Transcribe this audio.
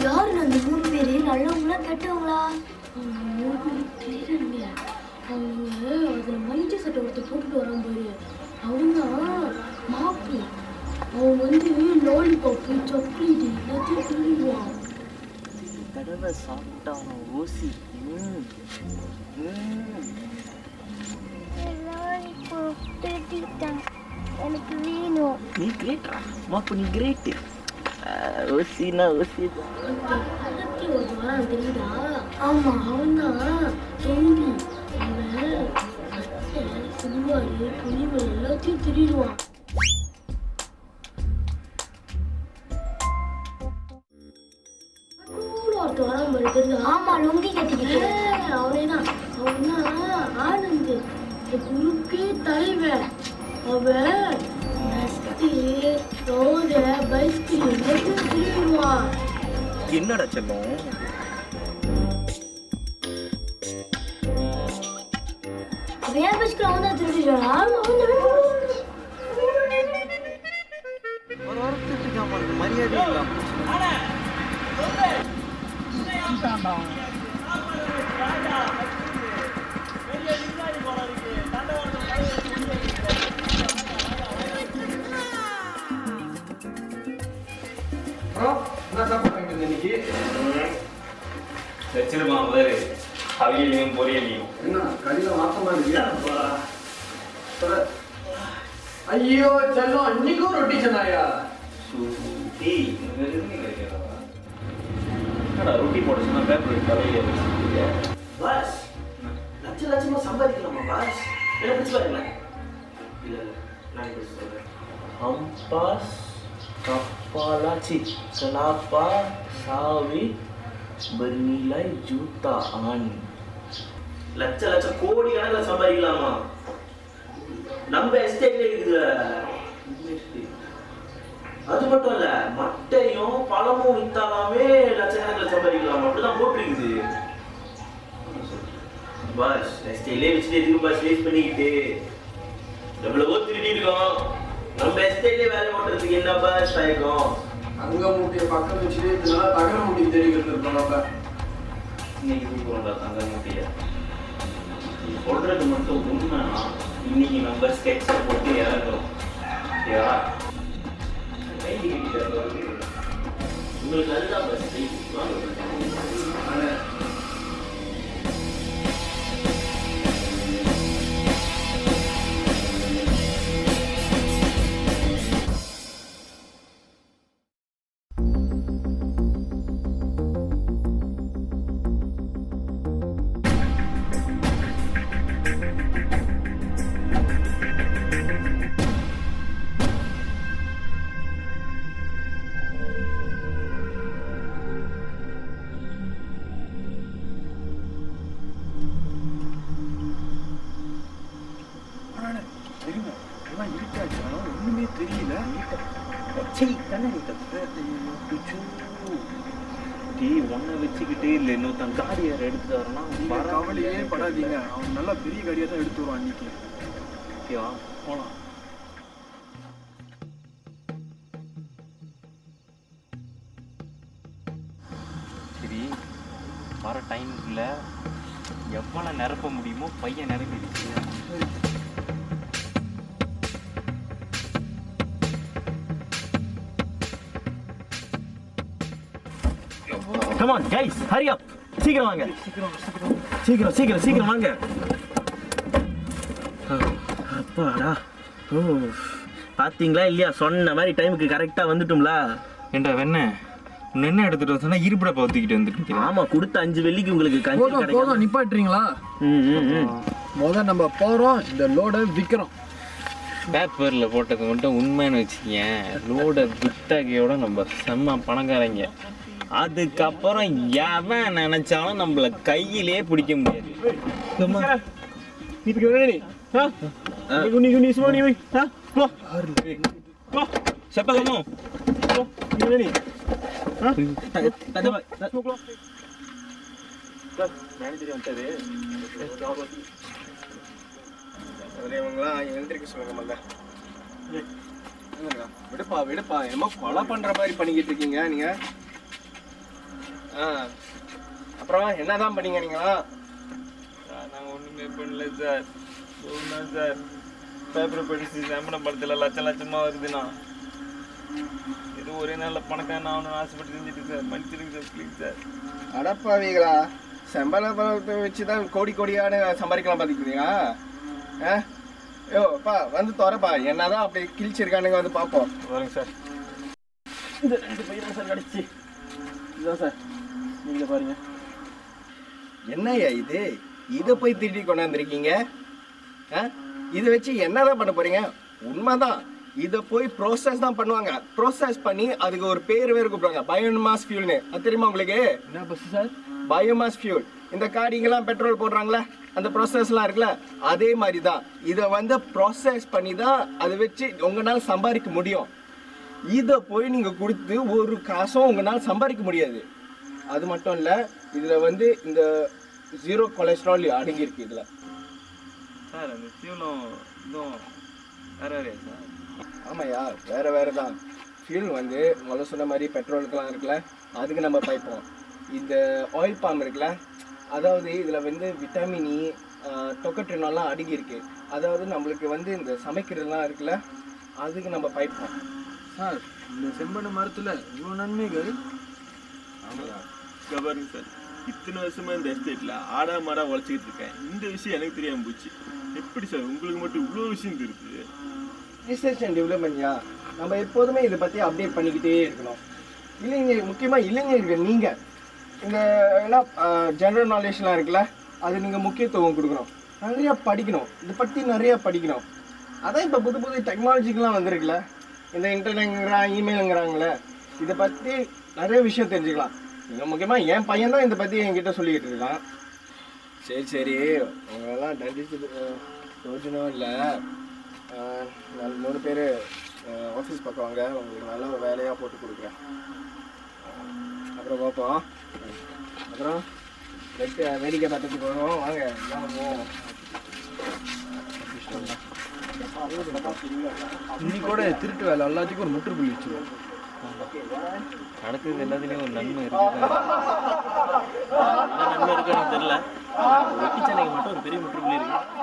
யாரு அந்த 3 பேரு? நல்லவங்களா கெட்டவங்களா? அவங்க 3 பேரு தெரியலங்க. அவங்க அதில் மஞ்சள் சட்டை ஒருத்தர் போட்டுட்டு வரான் பாரு, அவன்தான் மாப்பி. அவன் வந்து லாலிபாப்பு சாக்லேட் எல்லாத்தையும் சொல்லிடுவான். தடவை சாப்பிட்டான் ஊசி. எனக்கு வேணும். நீ கிரேட்டா மாப்பு, நீ கிரேட்டு. ஊசினா ஊசி வரான் தெரியுதா? ஆமா, அவன்தான் தொம்பி. அவன் சொல்லுவாரு துணிமல் எல்லாத்தையும் திருடுவான். வரான் பாரு தெரியுதா? ஆமா, லொங்கி கட்டிக்கிட்டு அவனேதான். அவன்தான் ஆனந்த், குழுக்கே தலைவன். அவன் ரோட பைஸ்கிரீம் திருடுவான். என்னடா செல்லம்? அவன் பைஸ்கிரீம் அவன் தான் திருடுறான். ஒரு வாரத்துக்கு மரியாதை இல்லாம வச்சிருமா வேறு அவியலையும் பொரியலையும். என்ன கடில மாத்தமா இருக்கியா? ஐயோ செல்லம், அன்னைக்கும் ரொட்டி சொன்னாயா? ரொட்டி போட சொன்னா பேப்பர் தலையில வச்சுருக்கீங்க. பாஸ், லட்சமா சம்பாதிக்கலாமா பாஸ்? என்ன பிடிச்சி பாருங்களேன். இல்லை நான் இப்படி சொல்கிறேன். அம்பாஸ் கப்பாலாச்சி kenapa sawi bernilai jutaan. லட்ச கோடி கணக்கில் சம்பாதிக்கலாமா? நம்ம எஸ்டேட்ல இருக்குது. அது மட்டும் இல்ல, மட்டையும் பழமும் வித்தாலாமே லட்சக்கணக்கில் சம்பாதிக்கலாமா? அப்படிதான் போட்டிருக்குது பாஸ். எஸ்டேட்லேயே வச்சுட்டு எதுக்கு பாஸ் வேஸ்ட் பண்ணிக்கிட்டு? எவ்வளவோ திருடி இருக்கோம். நம்ம எஸ்டேட்லேயே வேலை ஓட்டுறதுக்கு என்ன பாஸ் ஆயிருக்கும்? அங்க மூட்டையை பக்கம் வச்சுட்டு இதனால தகர மூட்டையை தெரிவிக்கிறது இருக்கோம். நம்ம இன்னைக்கு தூக்குறோம்டா தங்க மூட்டையை. நீ சொல்றது மட்டும் உண்மைனா இன்னைக்கு நம்ம ஸ்கெட்சை போட்டு இறங்குறோம். உங்களுக்கு அதுதான் பஸ் ஒண்ணுமே தெரியல. ஒன்ன வச்சுக்கிட்டே இல்லை, இன்னொருத்தன் காடி யார் எடுத்துட்டு வரனா கவலையே படாதீங்க. அவன் நல்லா பெரிய காடியா தான் எடுத்து வருவான் அன்னைக்கு. ஓகேவா? போலாம். சரி, வர டைமுக்குள்ள எவ்வளோ நிரப்ப முடியுமோ பையன் நிரப்பிடுச்சு. Come on guys, hurry up. சீக்கிரம் வாங்க. சீக்கிரம் வாங்க. அப்பாடா. பாத்தீங்களா இல்லையா? சொன்ன மாதிரி டைமுக்கு கரெக்டா வந்துட்டோம்ல. ஏண்டா வெண்ண என்ன எடுத்துட்டு வந்தா இருபட பவுத்திக்கிட்டு வந்துட்டு. ஆமா, கொடுத்த 5 வெள்ளிக்கு உங்களுக்கு போதும் நிப்பாட்டுறீங்களா? முதல்ல நம்ம போறோம், இந்த லோட விக்கிறோம். பேப்பர்ல போட்டது மட்டும் உண்மைன்னு வச்சுக்கேன். லோட வித்தகையோட நம்ம செம்ம பணக்காரங்க. அதுக்கப்புறம் எவன் நினைச்சாலும் நம்மள கையிலே பிடிக்க முடியாது. விடுப்பா என்னமோ கொலை பண்ற மாதிரி பண்ணிக்கிட்டு இருக்கீங்க நீங்க. அப்புறம் என்னதான் பண்ணீங்க நீங்களா? நாங்கள் ஒன்றுமே பண்ணல சார். ஒன்றும் சார் பேப்பர் படிச்சு சம்பளம் படத்தில் லட்சம் லட்சமாக வருதுண்ணா. இது ஒரே நாளில் பணக்காரன் ஆகணும்னு ஆசைப்பட்டு செஞ்சுட்டு சார். மன்னிச்சிருங்க சார், ப்ளீஸ் சார். அடப்பாவீங்களா, சம்பள பணத்தை வச்சு தான் கோடி கோடியான சம்பாதிக்கலாம் பார்த்துக்கிறீங்களா? யோப்பா வந்து தோறப்பா, என்னதான் அப்படி கிழிச்சிருக்கானுங்க வந்து பார்ப்போம். வருங்க சார். இந்த 2 பையன் சார் கிடச்சி. இதுதான் சார், நீங்களே பாருங்க. என்னய்யா இது? இதை போய் திருடி கொண்டாந்துருக்கீங்க. இதை வச்சு என்னதான் பண்ண போறீங்க? உண்மைதான், இதை போய் ப்ரோசஸ் தான் பண்ணுவாங்க. ப்ரோசஸ் பண்ணி அதுக்கு ஒரு பேர் வேறு கூப்பிடுவாங்க, பயோமாஸ் ஃபியூல்னு. அது தெரியுமா உங்களுக்கு? என்ன பஸ் சார்? Biomass fuel. இந்த காடிங்கெல்லாம் பெட்ரோல் போடுறாங்களே, அந்த ப்ராசஸ்லாம் இருக்குல்ல, அதே மாதிரி தான். இதை வந்து ப்ராசஸ் பண்ணி தான் அதை வச்சு உங்களால் சம்பாதிக்க முடியும். இதை போய் நீங்கள் கொடுத்து ஒரு காசும் உங்களால் சம்பாதிக்க முடியாது. அது மட்டும் இல்லை, இதில் வந்து இந்த 0 கொலஸ்ட்ரால் அடங்கியிருக்கு இதில். சார் அந்த ஃபியூலும் இதுவும் வேறு வேறையா சார்? ஆமாய்யா, வேறு வேறு தான். ஃபியூல் வந்து முதல்ல சொன்ன மாதிரி பெட்ரோலுக்கெல்லாம் இருக்குல்ல, அதுக்கு நம்ம பாய்ப்போம். இந்த ஆயில் பாம் இருக்குல்ல, அதாவது இதில் வந்து விட்டமின் இ, டொக்கட்ரினால்லாம் அடங்கியிருக்கு. அதாவது நம்மளுக்கு வந்து இந்த சமைக்கிறதுலாம் இருக்குல்ல, அதுக்கு நம்ம பாய்ப்போம். சார், இந்த செம்பனை மரத்தில் இவ்வளோ நன்மைகள். ஆமாம் பாருங்க சார், இத்தனை வருஷமா இந்த எஸ்டேட்ல ஆடா மாடா உழைச்சிக்கிட்டு இருக்கேன். இந்த விஷயம் எனக்கு தெரியாம போச்சு. எப்படி சார் உங்களுக்கு மட்டும் இவ்வளோ விஷயம் தெரியுது? ரிசர்ச் அண்ட் டெவலப்மெண்ட்யா, நம்ம எப்போதுமே இதை பற்றி அப்டேட் பண்ணிக்கிட்டே இருக்கணும். இளைஞர், முக்கியமாக இளைஞர்கள் நீங்கள் இந்த என்ன ஜென்ரல் நாலேஜ்லாம் இருக்குல்ல, அது நீங்கள் முக்கியத்துவம் கொடுக்கணும். நிறையா படிக்கணும், இதை பற்றி நிறையா படிக்கணும். அதான் இப்போ புது புது டெக்னாலஜிக்கெலாம் வந்துருக்குல்ல, இந்த இன்டர்நெட்ங்கிறான், இமெயிலுங்கிறாங்களே, இதை பற்றி நிறைய விஷயம் தெரிஞ்சுக்கலாம். நீங்கள் முக்கியமாக என் பையன் தான் இதை பற்றி என்கிட்ட சொல்லிக்கிட்டு இருக்கான். சரி, உங்களெல்லாம் தண்டிச்சது யோஜனம் இல்லை. 3 பேர் ஆஃபீஸ் பக்கம் வாங்க, உங்களுக்கு நல்ல ஒரு வேலையாக போட்டு கொடுக்குறேன். அப்புறம் பார்ப்போம். அப்புறம் வேடிக்கை பார்த்துட்டு போகிறோம், வாங்க எல்லாம் போவோம். இன்னைக்கு கூட திருட்டு வேலை எல்லாத்துக்கும் ஒரு முற்றுப்புள்ளி வச்சுருவோம். நடக்குது எல்லாத்துலேயும் ஒரு நன்மை இருக்குது. என்ன நன்மை இருக்குன்னு தெரியல. வெட்டி சென்னைக்கு மட்டும் ஒரு பெரிய முற்றுப்புள்ளி இருக்குது.